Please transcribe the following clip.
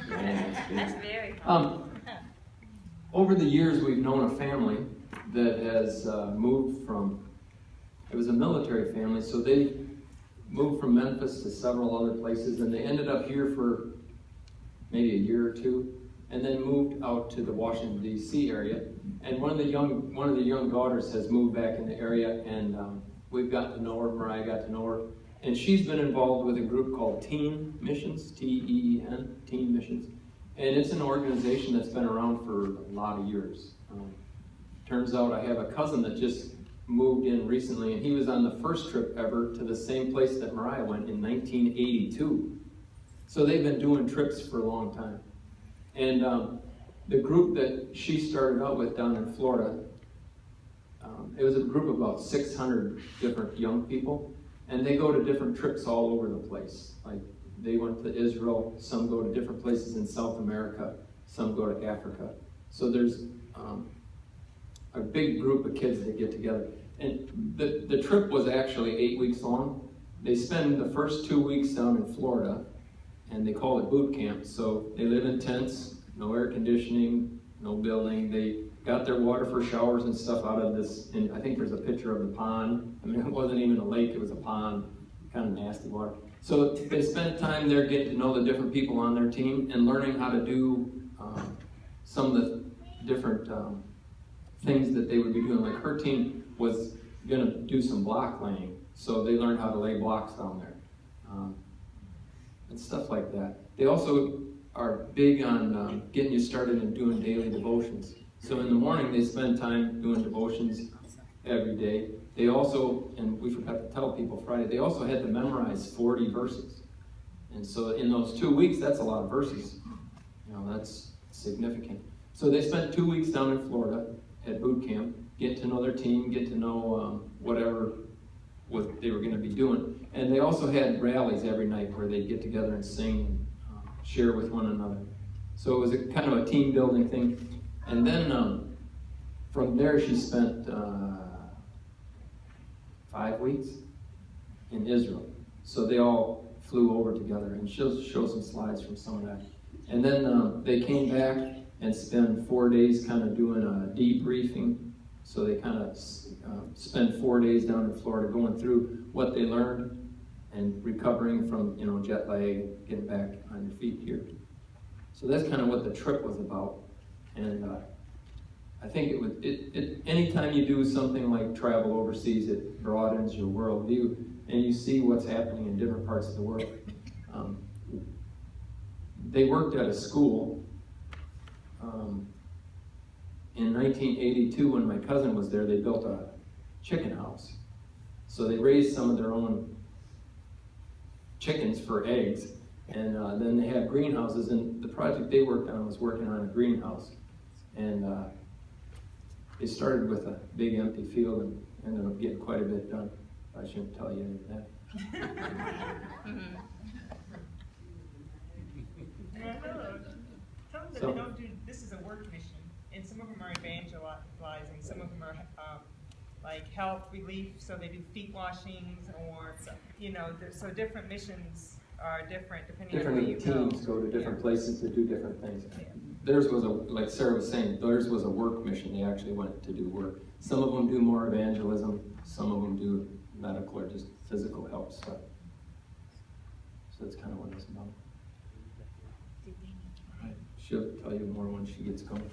That's very Over the years, we've known a family that has moved from, it was a military family, so they moved from Memphis to several other places, and they ended up here for maybe a year or two, and then moved out to the Washington, D.C. area. And one of the young daughters has moved back in the area, and we've gotten to know her. Mariah got to know her, and she's been involved with a group called Teen Missions, T-E-E-N, Teen Missions, and it's an organization that's been around for a lot of years. Turns out I have a cousin that just moved in recently, and he was on the first trip ever to the same place that Mariah went in 1982. So they've been doing trips for a long time. And the group that she started out with down in Florida, it was a group of about 600 different young people, and they go to different trips all over the place. Like they went to Israel, some go to different places in South America, some go to Africa. So there's a big group of kids that get together. And the trip was actually 8 weeks long. They spend the first 2 weeks down in Florida, and they call it boot camp. So they live in tents, no air conditioning, no building. They got their water for showers and stuff out of this, and I think there's a picture of the pond. I mean, it wasn't even a lake, it was a pond, kind of nasty water. So they spent time there getting to know the different people on their team and learning how to do some of the different things that they would be doing. Like her team was going to do some block laying, so they learned how to lay blocks down there and stuff like that. They also are big on getting you started in doing daily devotions. So in the morning they spend time doing devotions every day. They also, and we forgot to tell people Friday, they also had to memorize 40 verses. And so in those 2 weeks, that's a lot of verses. You know, that's significant. So they spent 2 weeks down in Florida at boot camp, get to know their team, get to know what they were going to be doing. And they also had rallies every night where they'd get together and sing and share with one another. So it was a kind of a team building thing. And then from there she spent 5 weeks in Israel. So they all flew over together, and she'll show some slides from some of that. And then they came back and spent 4 days kind of doing a debriefing. So they kind of spent 4 days down in Florida going through what they learned and recovering from, you know, jet lag, getting back on your feet here. So that's kind of what the trip was about. And I think anytime you do something like travel overseas, it broadens your worldview, and you see what's happening in different parts of the world. They worked at a school in 1982 when my cousin was there. They built a chicken house. So they raised some of their own chickens for eggs, and then they had greenhouses, and the project they worked on was working on a greenhouse. And they started with a big empty field and ended up getting quite a bit done. I shouldn't tell you any of that. Some of them they don't do, this is a work mission, and some of them are evangelizing, some of them are like health relief, so they do feet washings, or, you know, so different missions are different depending on where you go. Teams go to different places to do different things. Yeah. Theirs was, like Sarah was saying, theirs was a work mission. They actually went to do work. Some of them do more evangelism, some of them do medical or just physical help stuff. So that's kind of what it's about. All right. She'll tell you more when she gets going.